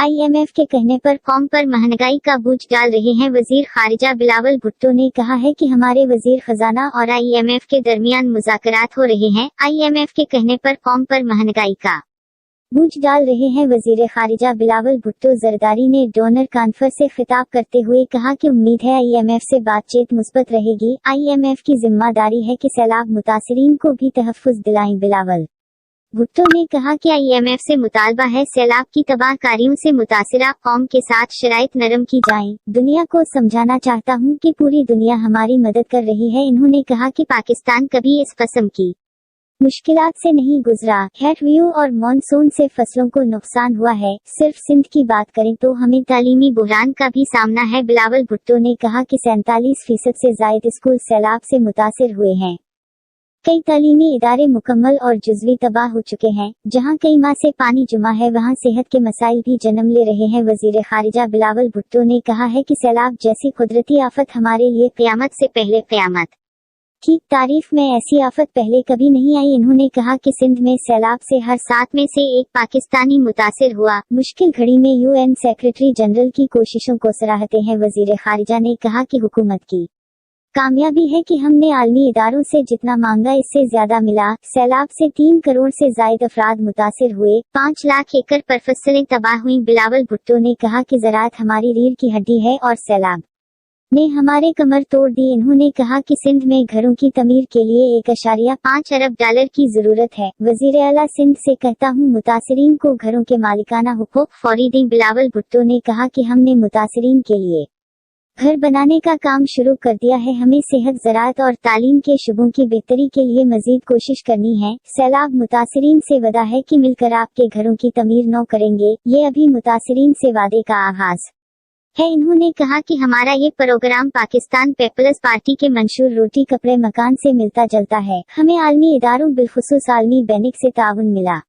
IMF के कहने पर कौम पर महंगाई का बोझ डाल रहे हैं वजीर खारिजा बिलावल भुट्टो ने कहा है कि हमारे वजीर खजाना और IMF के दरमियान मुज़ाकरात हो रहे हैं। IMF के कहने पर कौम पर महंगाई का बोझ डाल रहे हैं वजीर खारिजा बिलावल भुट्टो जरदारी ने डोनर कॉन्फ्रेंस से खिताब करते हुए कहा कि उम्मीद है IMF से बातचीत मुस्बत रहेगी। IMF की जिम्मेदारी है कि सैलाब मुतासिरीन को भी तहफ़्फ़ुज़ दिलाएं। बिलावल भुट्टो ने कहा कि IMF से मुतालबा है सैलाब की तबाहकारियों से मुतासिरा कौम के साथ शराइत नरम की जाएं। दुनिया को समझाना चाहता हूं कि पूरी दुनिया हमारी मदद कर रही है। इन्होंने कहा कि पाकिस्तान कभी इस किस्म की मुश्किलात से नहीं गुजरा। हेट व्यू और मॉनसून से फसलों को नुकसान हुआ है। सिर्फ सिंध की बात करें तो हमें तालीमी बुहरान का भी सामना है। बिलावल भुट्टो ने कहा कि 47% से जायद स्कूल सैलाब से मुतासिर हुए हैं। कई तालीमी इदारे मुकम्मल और जुज़वी तबाह हो चुके हैं। जहां कई माह से पानी जमा है वहां सेहत के मसाइल भी जन्म ले रहे हैं। वजीर खारिजा बिलावल भुट्टो ने कहा है कि सैलाब जैसी कुदरती आफत हमारे लिए क़यामत से पहले क़यामत की तारीफ में ऐसी आफत पहले कभी नहीं आई। इन्होंने कहा कि सिंध में सैलाब से हर 7 में से एक पाकिस्तानी मुतासिर हुआ। मुश्किल घड़ी में UN सेक्रेटरी जनरल की कोशिशों को सराहते हैं। वजीर खारिजा ने कहा कि हुकूमत की कामयाबी है कि हमने आलमी इदारों से जितना मांगा इससे ज्यादा मिला। सैलाब से 3 करोड़ से जायद अफराद मुतासिर हुए। 5 लाख एकड़ पर फसलें तबाह हुई। बिलावल भुट्टो ने कहा कि ज़राअत हमारी रीढ़ की हड्डी है और सैलाब ने हमारे कमर तोड़ दी। इन्होंने कहा कि सिंध में घरों की तमीर के लिए 1.5 अरब डॉलर की जरूरत है। वजीर आला सिंध से कहता हूँ मुतासिरीन को घरों के मालिकाना हुकूक फौरी दें। बिलावल भुट्टो ने कहा कि हमने मुतासिरीन के लिए घर बनाने का काम शुरू कर दिया है। हमें सेहत, ज़राअत और तालीम के शुबों की बेहतरी के लिए मजीद कोशिश करनी है। सैलाब मुतासिरीन से वादा है कि मिलकर आपके घरों की तमीर नौ करेंगे। ये अभी मुतासिरीन से वादे का आगाज है। इन्होंने कहा कि हमारा ये प्रोग्राम पाकिस्तान पीपल्स पार्टी के मंशूर रोटी कपड़े मकान से मिलता जुलता है। हमें आलमी इदारों बिलखुसूस आलमी बैंक से ताउन मिला।